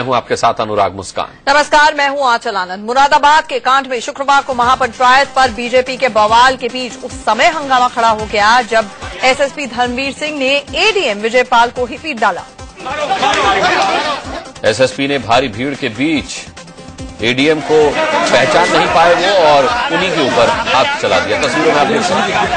हूं आपके साथ अनुराग मुस्कान। नमस्कार, मैं हूं आंचल आनंद। मुरादाबाद के कांठ में शुक्रवार को महापंचायत पर बीजेपी के बवाल के बीच उस समय हंगामा खड़ा हो गया जब एसएसपी धर्मवीर सिंह ने एडीएम विजयपाल को ही पीट डाला। एसएसपी ने भारी भीड़ के बीच एडीएम को पहचान नहीं पाए वो और उन्हीं के ऊपर हाथ चला दिया। तस्वीरों में आप देख सकते हैं।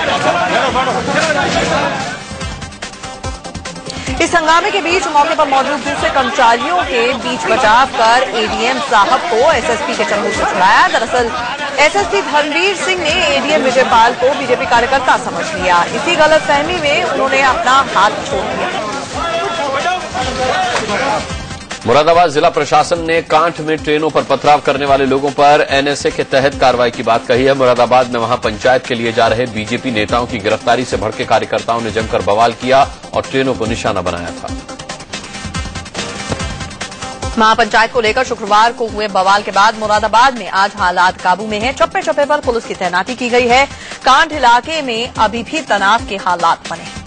इस हंगामे के बीच मौके पर मौजूद दूसरे कर्मचारियों के बीच बचाव कर एडीएम साहब को एसएसपी के चंगुल से छुड़ाया। दरअसल एसएसपी धर्मवीर सिंह ने एडीएम विजयपाल को बीजेपी कार्यकर्ता समझ लिया। इसी गलतफहमी में उन्होंने अपना हाथ छोड़ दिया। मुरादाबाद जिला प्रशासन ने कांठ में ट्रेनों पर पथराव करने वाले लोगों पर एनएसए के तहत कार्रवाई की बात कही है। मुरादाबाद में वहां पंचायत के लिए जा रहे बीजेपी नेताओं की गिरफ्तारी से भड़के कार्यकर्ताओं ने जमकर बवाल किया और ट्रेनों को निशाना बनाया था। महापंचायत को लेकर शुक्रवार को हुए बवाल के बाद मुरादाबाद में आज हालात काबू में हैं। चप्पे चप्पे पर पुलिस की तैनाती की गई है। कांठ इलाके में अभी भी तनाव के हालात बने हैं।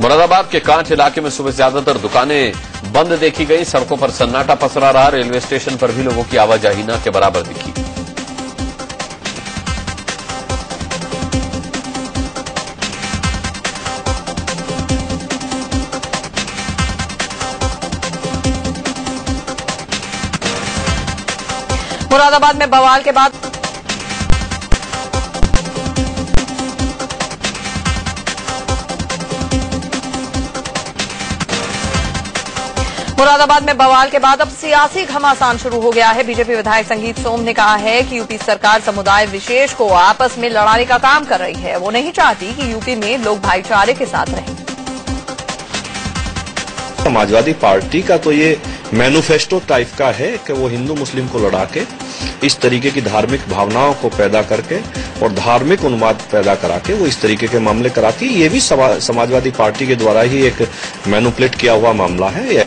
मुरादाबाद के कांठ इलाके में सुबह ज्यादातर दुकानें बंद देखी गई। सड़कों पर सन्नाटा पसरा रहा। रेलवे स्टेशन पर भी लोगों की आवाजाही न के बराबर दिखी। मुरादाबाद में बवाल के बाद अब सियासी घमासान शुरू हो गया है। बीजेपी विधायक संगीत सोम ने कहा है कि यूपी सरकार समुदाय विशेष को आपस में लड़ाने का काम कर रही है। वो नहीं चाहती कि यूपी में लोग भाईचारे के साथ रहें। समाजवादी पार्टी का तो ये मैनिफेस्टो टाइप का है कि वो हिंदू मुस्लिम को लड़ा के इस तरीके की धार्मिक भावनाओं को पैदा करके और धार्मिक उन्माद पैदा करा के वो इस तरीके के मामले कराती है। ये भी समाजवादी पार्टी के द्वारा ही एक मैनिपुलेट किया हुआ मामला है।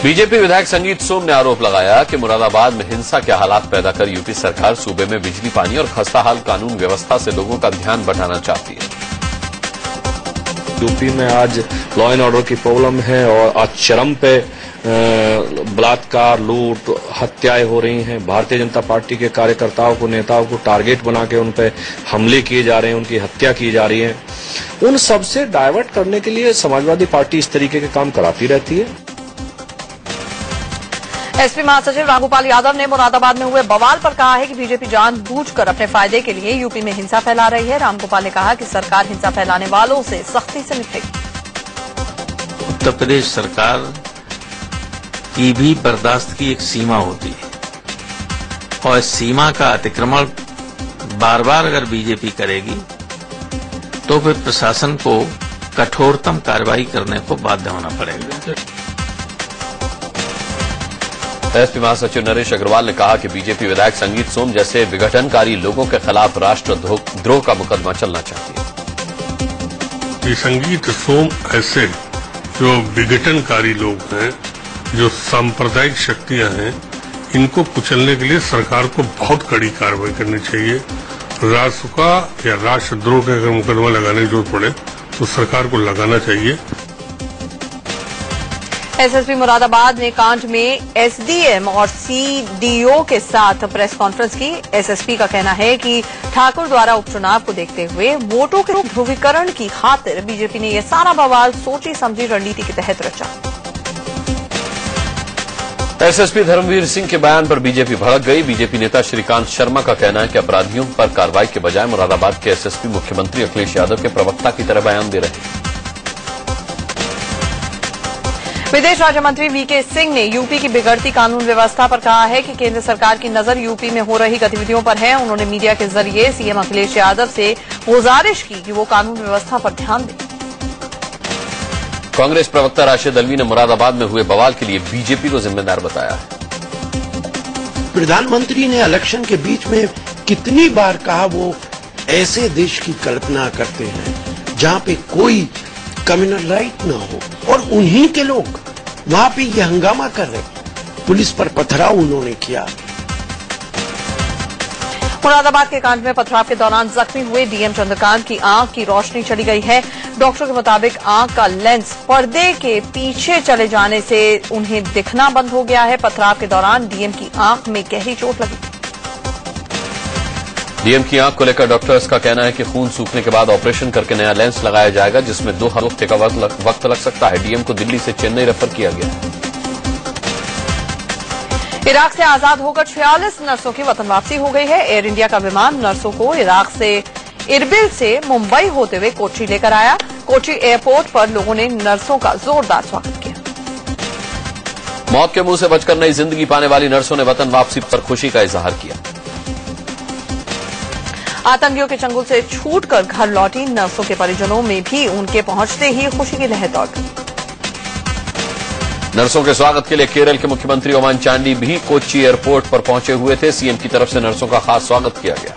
बीजेपी विधायक संगीत सोम ने आरोप लगाया कि मुरादाबाद में हिंसा के हालात पैदा कर यूपी सरकार सूबे में बिजली पानी और खस्ताहाल कानून व्यवस्था से लोगों का ध्यान बटाना चाहती है। यूपी में आज लॉ एंड ऑर्डर की प्रॉब्लम है और आज चरम पे बलात्कार, लूट, हत्याएं हो रही हैं। भारतीय जनता पार्टी के कार्यकर्ताओं को, नेताओं को टारगेट बना के उन पे हमले किए जा रहे हैं, उनकी हत्या की जा रही है। उन सबसे डाइवर्ट करने के लिए समाजवादी पार्टी इस तरीके के काम कराती रहती है। एसपी महासचिव रामगोपाल यादव ने मुरादाबाद में हुए बवाल पर कहा है कि बीजेपी जानबूझकर अपने फायदे के लिए यूपी में हिंसा फैला रही है। रामगोपाल ने कहा कि सरकार हिंसा फैलाने वालों से सख्ती से निपटेगी। उत्तर प्रदेश सरकार की भी बर्दाश्त की एक सीमा होती है और इस सीमा का अतिक्रमण बार बार अगर बीजेपी करेगी तो फिर प्रशासन को कठोरतम कार्रवाई करने को बाध्य होना पड़ेगा। एसपी महासचिव नरेश अग्रवाल ने कहा कि बीजेपी विधायक संगीत सोम जैसे विघटनकारी लोगों के खिलाफ राष्ट्रद्रोह का मुकदमा चलना चाहिए। ये संगीत सोम ऐसे जो विघटनकारी लोग हैं, जो सांप्रदायिक शक्तियां हैं, इनको कुचलने के लिए सरकार को बहुत कड़ी कार्रवाई करनी चाहिए। राष्ट्र का या राष्ट्रद्रोह का अगर मुकदमा लगाने की जरूरत पड़े तो सरकार को लगाना चाहिए। एसएसपी मुरादाबाद ने कांठ में एसडीएम और सीडीओ के साथ प्रेस कॉन्फ्रेंस की। एसएसपी का कहना है कि ठाकुर द्वारा उपचुनाव को देखते हुए वोटों के ध्रुवीकरण की खातिर बीजेपी ने यह सारा बवाल सोची समझी रणनीति के तहत रचा। एसएसपी धर्मवीर सिंह के बयान पर बीजेपी भड़क गई। बीजेपी नेता श्रीकांत शर्मा का कहना है कि अपराधियों पर कार्रवाई के बजाय मुरादाबाद के एसएसपी मुख्यमंत्री अखिलेश यादव के प्रवक्ता की तरह बयान दे रहे हैं। विदेश राज्य मंत्री वीके सिंह ने यूपी की बिगड़ती कानून व्यवस्था पर कहा है कि केंद्र सरकार की नजर यूपी में हो रही गतिविधियों पर है। उन्होंने मीडिया के जरिए सीएम अखिलेश यादव से गुजारिश की कि वो कानून व्यवस्था पर ध्यान दें। कांग्रेस प्रवक्ता राशिद अल्वी ने मुरादाबाद में हुए बवाल के लिए बीजेपी को जिम्मेदार बताया है। प्रधानमंत्री ने इलेक्शन के बीच में कितनी बार कहा वो ऐसे देश की कल्पना करते हैं जहां पे कोई कम्युनल राइट ना हो, और उन्हीं के लोग वहां पे ये हंगामा कर रहे। पुलिस पर पथराव उन्होंने किया। मुरादाबाद के कांड में पथराव के दौरान जख्मी हुए डीएम चंद्रकांत की आंख की रोशनी चली गई है। डॉक्टर के मुताबिक आंख का लेंस पर्दे के पीछे चले जाने से उन्हें दिखना बंद हो गया है। पथराव के दौरान डीएम की आंख में गहरी चोट लगी। डीएम की आंख को लेकर डॉक्टर्स का कहना है कि खून सूखने के बाद ऑपरेशन करके नया लेंस लगाया जाएगा, जिसमें 2 हफ्ते का वक्त लग सकता है। डीएम को दिल्ली से चेन्नई रेफर किया गया है। इराक से आजाद होकर 46 नर्सों की वतन वापसी हो गई है। एयर इंडिया का विमान नर्सों को इराक से इरबिल से मुंबई होते हुए कोच्चि लेकर आया। कोच्चि एयरपोर्ट पर लोगों ने नर्सों का जोरदार स्वागत किया। मौत के मुंह से बचकर नई जिंदगी पाने वाली नर्सों ने वतन वापसी पर खुशी का इजहार किया। आतंकियों के चंगुल से छूटकर घर लौटी नर्सों के परिजनों में भी उनके पहुंचते ही खुशी की लहर दौड़ गई। नर्सों के स्वागत के लिए केरल के मुख्यमंत्री ओमान चांडी भी कोच्चि एयरपोर्ट पर पहुंचे हुए थे। सीएम की तरफ से नर्सों का खास स्वागत किया गया।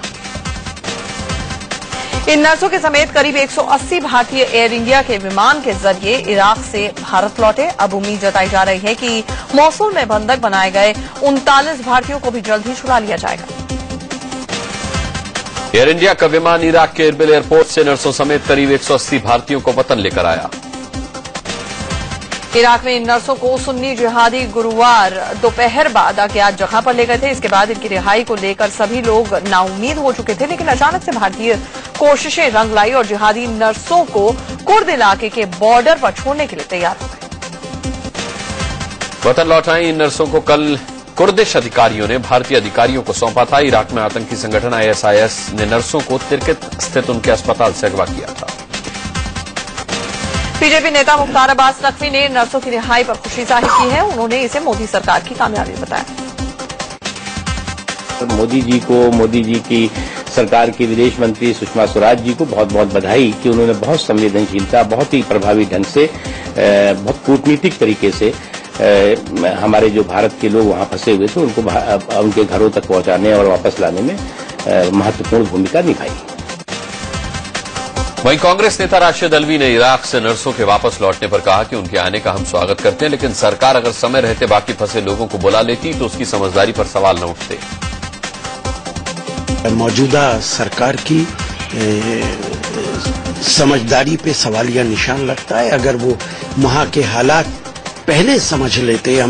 इन नर्सों के समेत करीब 180 भारतीय एयर इंडिया के विमान के जरिए इराक से भारत लौटे। अब उम्मीद जताई जा रही है कि मौसूल में बंधक बनाए गए 39 भारतीयों को भी जल्द ही छुड़ा लिया जाएगा। एयर इंडिया का विमान इराक के इरबिल एयरपोर्ट से नर्सों समेत करीब 180 भारतीयों को वतन लेकर आया। इराक में इन नर्सों को सुन्नी जिहादी गुरुवार दोपहर बाद अज्ञात जगह पर ले गए थे। इसके बाद इनकी रिहाई को लेकर सभी लोग नाउम्मीद हो चुके थे, लेकिन अचानक से भारतीय कोशिशें रंग लाई और जिहादी नर्सों को कुर्द इलाके के बॉर्डर पर छोड़ने के लिए तैयार हो गए। वतन लौटाई इन नर्सों को कल कुर्दिश अधिकारियों ने भारतीय अधिकारियों को सौंपा था। इराक में आतंकी संगठन आईएसआईएस ने नर्सों को तिरकित स्थित उनके अस्पताल से अगवा किया था। बीजेपी नेता मुख्तार अब्बास नकवी ने नर्सों की रिहाई पर खुशी जाहिर की है। उन्होंने इसे मोदी सरकार की कामयाबी बताया। मोदी जी की सरकार की विदेश मंत्री सुषमा स्वराज जी को बहुत बहुत बधाई कि उन्होंने बहुत संवेदनशीलता, बहुत ही प्रभावी ढंग से, बहुत कूटनीतिक तरीके से हमारे जो भारत के लोग वहां फंसे हुए थे उनको उनके घरों तक पहुंचाने और वापस लाने में महत्वपूर्ण भूमिका निभाई। वहीं कांग्रेस नेता राशिद अल्वी ने इराक से नर्सों के वापस लौटने पर कहा कि उनके आने का हम स्वागत करते हैं, लेकिन सरकार अगर समय रहते बाकी फंसे लोगों को बुला लेती तो उसकी समझदारी पर सवाल न उठते। मौजूदा सरकार की समझदारी पे सवालिया निशान लगता है। अगर वो वहां के हालात पहले समझ लेते।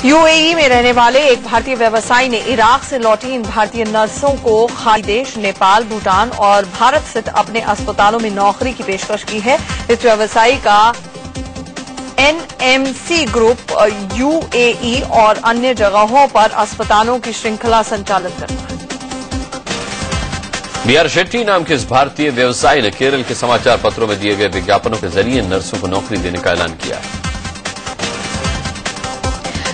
यूएई में रहने वाले एक भारतीय व्यवसायी ने इराक से लौटी इन भारतीय नर्सों को खाड़ी देश नेपाल, भूटान और भारत स्थित अपने अस्पतालों में नौकरी की पेशकश की है। इस व्यवसायी का एनएमसी ग्रुप यूएई और अन्य जगहों पर अस्पतालों की श्रृंखला संचालित करता है। बीआर शेट्टी नाम के इस भारतीय व्यवसायी ने केरल के समाचार पत्रों में दिए गए विज्ञापनों के जरिए नर्सों को नौकरी देने का ऐलान किया है।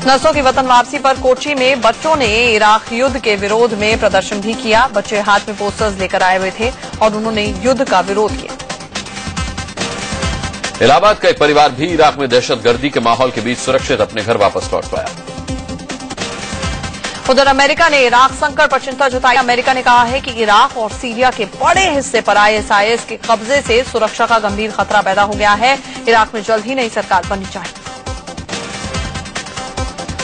नर्सों की वतन वापसी पर कोच्चि में बच्चों ने इराक युद्ध के विरोध में प्रदर्शन भी किया। बच्चे हाथ में पोस्टर्स लेकर आए हुए थे और उन्होंने युद्ध का विरोध किया। इलाहाबाद का एक परिवार भी इराक में दहशतगर्दी के माहौल के बीच सुरक्षित अपने घर वापस लौट पाया। उधर अमेरिका ने इराक संकट पर चिंता जताई। अमेरिका ने कहा है कि इराक और सीरिया के बड़े हिस्से पर आईएसआईएस के कब्जे से सुरक्षा का गंभीर खतरा पैदा हो गया है। इराक में जल्द ही नई सरकार बननी चाहिए।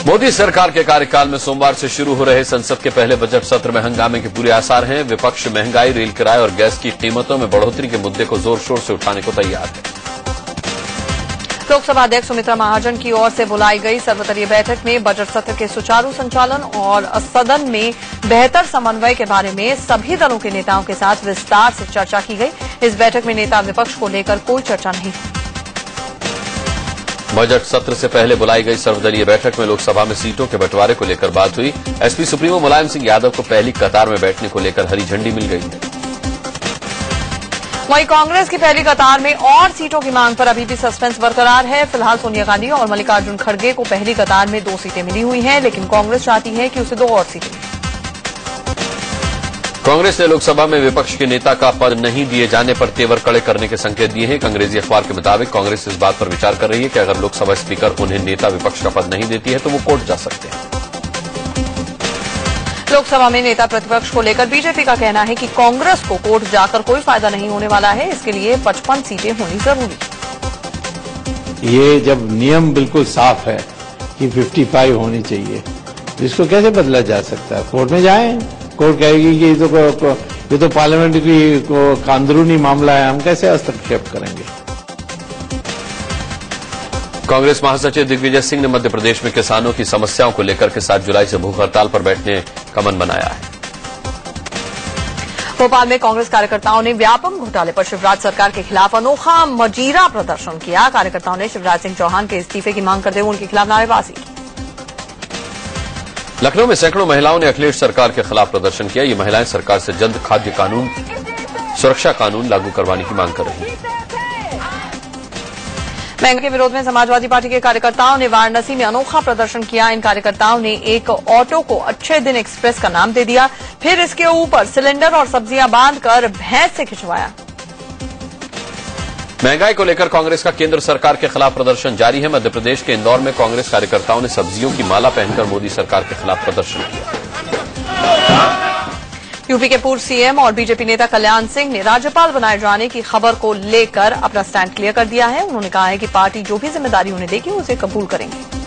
मोदी सरकार के कार्यकाल में सोमवार से शुरू हो रहे संसद के पहले बजट सत्र में हंगामे के पूरे आसार हैं। विपक्ष महंगाई, रेल किराए और गैस की कीमतों में बढ़ोतरी के मुद्दे को जोर शोर से उठाने को तैयार है। लोकसभा अध्यक्ष सुमित्रा महाजन की ओर से बुलाई गई सर्वदलीय बैठक में बजट सत्र के सुचारू संचालन और सदन में बेहतर समन्वय के बारे में सभी दलों के नेताओं के साथ विस्तार से चर्चा की गई। इस बैठक में नेता विपक्ष को लेकर कोई चर्चा नहीं हुई। बजट सत्र से पहले बुलाई गई सर्वदलीय बैठक में लोकसभा में सीटों के बंटवारे को लेकर बात हुई। एसपी सुप्रीमो मुलायम सिंह यादव को पहली कतार में बैठने को लेकर हरी झंडी मिल गई है। वहीं कांग्रेस की पहली कतार में और सीटों की मांग पर अभी भी सस्पेंस बरकरार है। फिलहाल सोनिया गांधी और मल्लिकार्जुन खड़गे को पहली कतार में 2 सीटें मिली हुई हैं, लेकिन कांग्रेस चाहती है कि उसे 2 और सीटें मिलें। कांग्रेस ने लोकसभा में विपक्ष के नेता का पद नहीं दिए जाने पर तेवर कड़े करने के संकेत दिए हैं। एक अंग्रेजी अखबार के मुताबिक कांग्रेस इस बात पर विचार कर रही है कि अगर लोकसभा स्पीकर उन्हें नेता विपक्ष का पद नहीं देती है तो वो कोर्ट जा सकते हैं। लोकसभा में नेता प्रतिपक्ष को लेकर बीजेपी का कहना है कि कांग्रेस को कोर्ट जाकर कोई फायदा नहीं होने वाला है। इसके लिए 55 सीटें होनी जरूरी है। ये जब नियम बिल्कुल साफ है कि 55 होनी चाहिए इसको कैसे बदला जा सकता है? कोर्ट में जाएं, कोर्ट कहेगी कि ये तो पार्लियामेंट की कानूनी मामला है, हम कैसे हस्तक्षेप करेंगे? कांग्रेस महासचिव दिग्विजय सिंह ने मध्य प्रदेश में किसानों की समस्याओं को लेकर के 7 जुलाई से भूख हड़ताल पर बैठने का मन बनाया है। भोपाल में कांग्रेस कार्यकर्ताओं ने व्यापम घोटाले पर शिवराज सरकार के खिलाफ अनोखा मजीरा प्रदर्शन किया। कार्यकर्ताओं ने शिवराज सिंह चौहान के इस्तीफे की मांग करते हुए उनके खिलाफ नारेबाजी की। लखनऊ में सैकड़ों महिलाओं ने अखिलेश सरकार के खिलाफ प्रदर्शन किया। ये महिलाएं सरकार से जल्द खाद्य कानून, सुरक्षा कानून लागू करवाने की मांग कर रही हैं। महंगाई के विरोध में समाजवादी पार्टी के कार्यकर्ताओं ने वाराणसी में अनोखा प्रदर्शन किया। इन कार्यकर्ताओं ने एक ऑटो को अच्छे दिन एक्सप्रेस का नाम दे दिया, फिर इसके ऊपर सिलेंडर और सब्जियां बांधकर भैंस से खिंचवाया। महंगाई को लेकर कांग्रेस का केंद्र सरकार के खिलाफ प्रदर्शन जारी है। मध्य प्रदेश के इंदौर में कांग्रेस कार्यकर्ताओं ने सब्जियों की माला पहनकर मोदी सरकार के खिलाफ प्रदर्शन किया। यूपी के पूर्व सीएम और बीजेपी नेता कल्याण सिंह ने राज्यपाल बनाए जाने की खबर को लेकर अपना स्टैंड क्लियर कर दिया है। उन्होंने कहा है कि पार्टी जो भी जिम्मेदारी उन्हें देगी उसे कबूल करेंगे।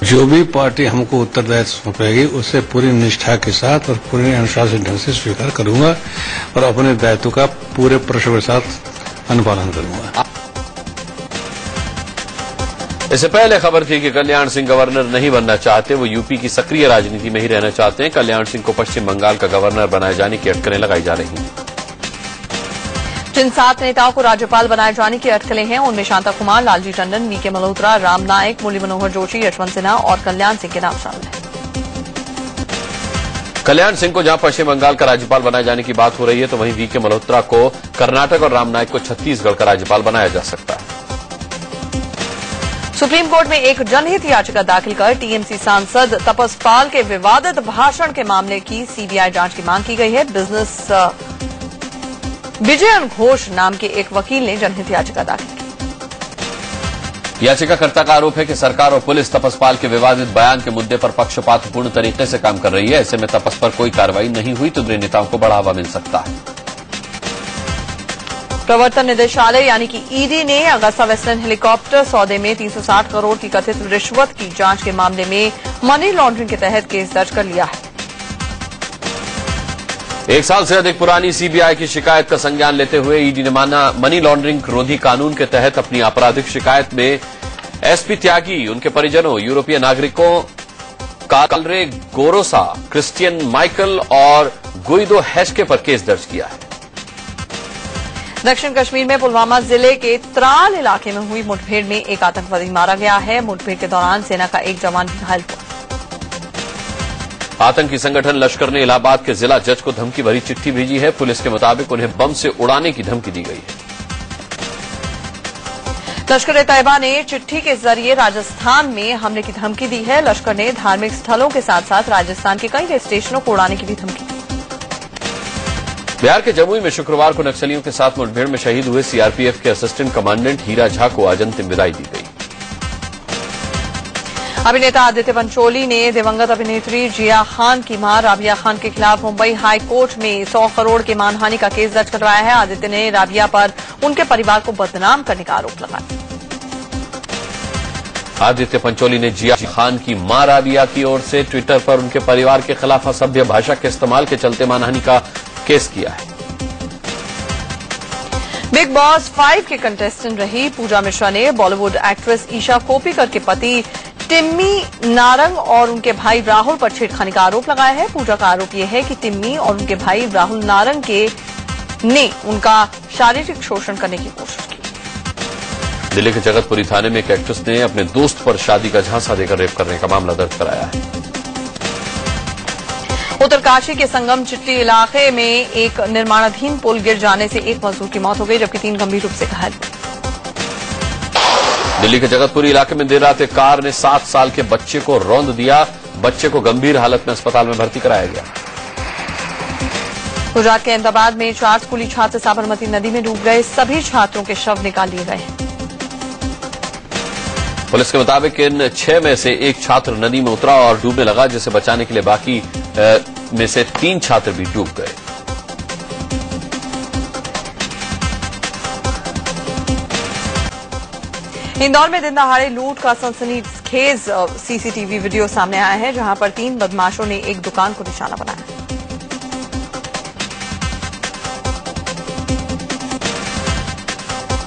जो भी पार्टी हमको उत्तरदायित्व सौंपेगी उसे पूरी निष्ठा के साथ और पूरे अनुशासित ढंग से स्वीकार करूंगा और अपने दायित्व का पूरे प्रश्न के साथ अनुपालन करूंगा। इससे पहले खबर थी कि कल्याण सिंह गवर्नर नहीं बनना चाहते, वो यूपी की सक्रिय राजनीति में ही रहना चाहते हैं। कल्याण सिंह को पश्चिम बंगाल का गवर्नर बनाए जाने की अटकलें लगाई जा रही हैं। जिन 7 नेताओं को राज्यपाल बनाए जाने की अटकलें हैं उनमें शांता कुमार, लालजी टंडन, वीके मल्होत्रा, राम नाईक, मुरली मनोहर जोशी, यशवंत सिन्हा और कल्याण सिंह के नाम शामिल हैं। कल्याण सिंह को जहां पश्चिम बंगाल का राज्यपाल बनाए जाने की बात हो रही है, तो वहीं वीके मल्होत्रा को कर्नाटक और राम नाईक को छत्तीसगढ़ का राज्यपाल बनाया जा सकता है। सुप्रीम कोर्ट में एक जनहित याचिका दाखिल कर टीएमसी सांसद तपस पाल के विवादित भाषण के मामले की सीबीआई जांच की मांग की गई है। बिजनेस विजयन घोष नाम के एक वकील ने जनहित याचिका दाखिल की। याचिकाकर्ता का आरोप है कि सरकार और पुलिस तपस पाल के विवादित बयान के मुद्दे पर पक्षपातपूर्ण तरीके से काम कर रही है। ऐसे में तपस पर कोई कार्रवाई नहीं हुई तो दोनों नेताओं को बढ़ावा मिल सकता है। प्रवर्तन निदेशालय यानी कि ईडी ने अगस्ता वेस्टलैंड हेलीकॉप्टर सौदे में 360 करोड़ की कथित रिश्वत की जांच के मामले में मनी लॉन्ड्रिंग के तहत केस दर्ज कर लिया है। 1 साल से अधिक पुरानी सीबीआई की शिकायत का संज्ञान लेते हुए ईडी ने माना मनी लॉन्ड्रिंग रोधी कानून के तहत अपनी आपराधिक शिकायत में एसपी त्यागी, उनके परिजनों, यूरोपीय नागरिकों कालरे गोरोसा, क्रिस्टियन माइकल और गुइदो हेस्के पर केस दर्ज किया है। दक्षिण कश्मीर में पुलवामा जिले के त्राल इलाके में हुई मुठभेड़ में एक आतंकवादी मारा गया है। मुठभेड़ के दौरान सेना का एक जवान भी घायल हुआ। आतंकी संगठन लश्कर ने इलाहाबाद के जिला जज को धमकी भरी चिट्ठी भेजी है। पुलिस के मुताबिक उन्हें बम से उड़ाने की धमकी दी गई है। लश्कर ए तैयबा ने चिट्ठी के जरिए राजस्थान में हमले की धमकी दी है। लश्कर ने धार्मिक स्थलों के साथ साथ राजस्थान के कई स्टेशनों को उड़ाने की भी धमकी दी। बिहार के जमुई में शुक्रवार को नक्सलियों के साथ मुठभेड़ में शहीद हुए सीआरपीएफ के असिस्टेंट कमांडेंट हीरा झा को आज अंतिम विदाई दी गई। अभिनेता आदित्य पंचोली ने दिवंगत अभिनेत्री जिया खान की मां राबिया खान के खिलाफ मुंबई हाई कोर्ट में 100 करोड़ की मानहानि का केस दर्ज करवाया है। आदित्य ने राबिया पर उनके परिवार को बदनाम करने का आरोप लगाया। आदित्य पंचोली ने जिया खान की मां राबिया की ओर से ट्विटर पर उनके परिवार के खिलाफ असभ्य भाषा के इस्तेमाल के चलते मानहानि का केस किया है। बिग बॉस 5 के कंटेस्टेंट रही पूजा मिश्रा ने बॉलीवुड एक्ट्रेस ईशा कोप्पिकर के पति टिम्मी नारंग और उनके भाई राहुल पर छेड़खानी का आरोप लगाया है। पूजा का आरोप यह है कि टिम्मी और उनके भाई राहुल नारंग ने उनका शारीरिक शोषण करने की कोशिश की। दिल्ली के जगतपुरी थाने में एक एक्ट्रेस ने अपने दोस्त पर शादी का झांसा देकर रेप करने का मामला दर्ज कराया है। उत्तरकाशी के संगम चिट्टी इलाके में एक निर्माणाधीन पुल गिर जाने से एक मजदूर की मौत हो गई जबकि 3 गंभीर रूप से घायल हुए। दिल्ली के जगतपुरी इलाके में देर रात एक कार ने 7 साल के बच्चे को रौंद दिया। बच्चे को गंभीर हालत में अस्पताल में भर्ती कराया गया। गुजरात के अहमदाबाद में 4 स्कूली छात्र साबरमती नदी में डूब गए। सभी छात्रों के शव निकाल लिए गए। पुलिस के मुताबिक इन 6 में से एक छात्र नदी में उतरा और डूबने लगा, जिसे बचाने के लिए बाकी में से 3 छात्र भी डूब गए। इंदौर में दिन दहाड़े लूट का सनसनीखेज सनसनीखेज सीसीटीवी वीडियो सामने आया है, जहां पर 3 बदमाशों ने एक दुकान को निशाना बनाया।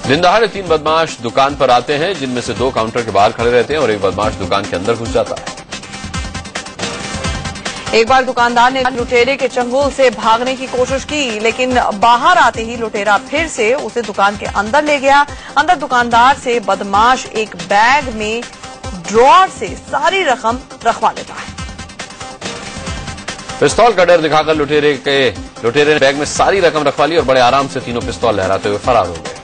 दिन दहाड़े 3 बदमाश दुकान पर आते हैं, जिनमें से 2 काउंटर के बाहर खड़े रहते हैं और एक बदमाश दुकान के अंदर घुस जाता है। एक बार दुकानदार ने लुटेरे के चंगुल से भागने की कोशिश की, लेकिन बाहर आते ही लुटेरा फिर से उसे दुकान के अंदर ले गया। अंदर दुकानदार से बदमाश एक बैग में ड्रॉर से सारी रकम रखवा लेता है। पिस्तौल का डर दिखाकर लुटेरे ने बैग में सारी रकम रखवा ली और बड़े आराम से तीनों पिस्तौल लहराते हुए फरार हो गए।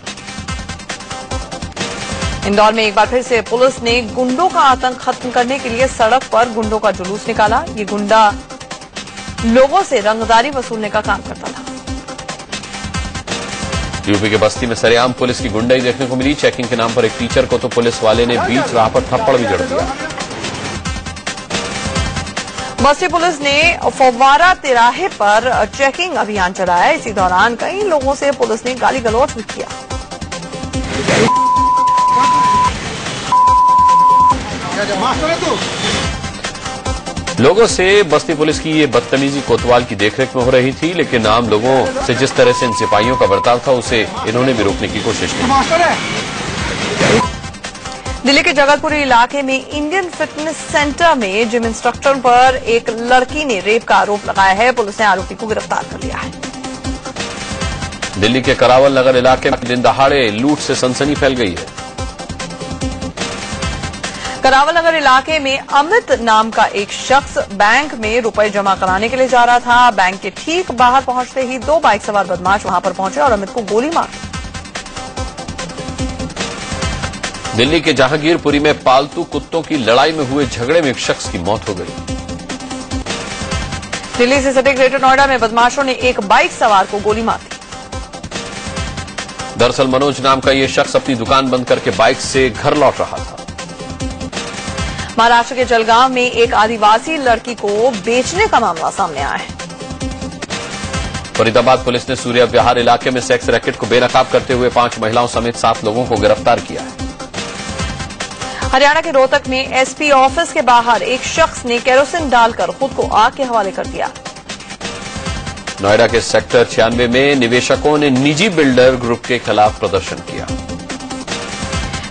इंदौर में एक बार फिर से पुलिस ने गुंडों का आतंक खत्म करने के लिए सड़क पर गुंडों का जुलूस निकाला। ये गुंडा लोगों से रंगदारी वसूलने का काम करता था। यूपी के बस्ती में सरेआम पुलिस की गुंडाई देखने को मिली। चेकिंग के नाम पर एक टीचर को तो पुलिस वाले ने बीच राह पर थप्पड़ भी जड़ दिया। बस्ती पुलिस ने फव्वारा तिराहे पर चेकिंग अभियान चलाया। इसी दौरान कई लोगों से पुलिस ने गाली गलौज भी किया। लोगों से बस्ती पुलिस की ये बदतमीजी कोतवाल की देखरेख में हो रही थी, लेकिन आम लोगों से जिस तरह से इन सिपाहियों का बर्ताव था, उसे इन्होंने भी रोकने की कोशिश की। दिल्ली के जगतपुरी इलाके में इंडियन फिटनेस सेंटर में जिम इंस्ट्रक्टर पर एक लड़की ने रेप का आरोप लगाया है। पुलिस ने आरोपी को गिरफ्तार कर लिया है। दिल्ली के करावल नगर इलाके में दिन दहाड़े लूट से सनसनी फैल गई है। करावल नगर इलाके में अमित नाम का एक शख्स बैंक में रुपए जमा कराने के लिए जा रहा था। बैंक के ठीक बाहर पहुंचते ही 2 बाइक सवार बदमाश वहां पर पहुंचे और अमित को गोली मार दी। दिल्ली के जहांगीरपुरी में पालतू कुत्तों की लड़ाई में हुए झगड़े में एक शख्स की मौत हो गई। दिल्ली से सटे ग्रेटर नोएडा में बदमाशों ने एक बाइक सवार को गोली मार दी। दरअसल मनोज नाम का यह शख्स अपनी दुकान बंद करके बाइक से घर लौट रहा था। महाराष्ट्र के जलगांव में एक आदिवासी लड़की को बेचने का मामला सामने आया है। फरीदाबाद पुलिस ने सूर्या विहार इलाके में सेक्स रैकेट को बेनकाब करते हुए 5 महिलाओं समेत 7 लोगों को गिरफ्तार किया है। हरियाणा के रोहतक में एसपी ऑफिस के बाहर एक शख्स ने केरोसिन डालकर खुद को आग के हवाले कर दिया। नोएडा के सेक्टर 96 में निवेशकों ने निजी बिल्डर ग्रुप के खिलाफ प्रदर्शन किया।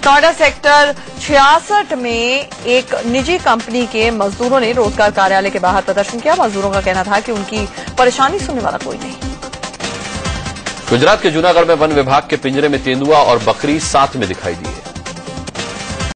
नोएडा सेक्टर 66 में एक निजी कंपनी के मजदूरों ने रोजगार कार्यालय के बाहर प्रदर्शन किया। मजदूरों का कहना था कि उनकी परेशानी सुनने वाला कोई नहीं। गुजरात के जूनागढ़ में वन विभाग के पिंजरे में तेंदुआ और बकरी साथ में दिखाई दिए।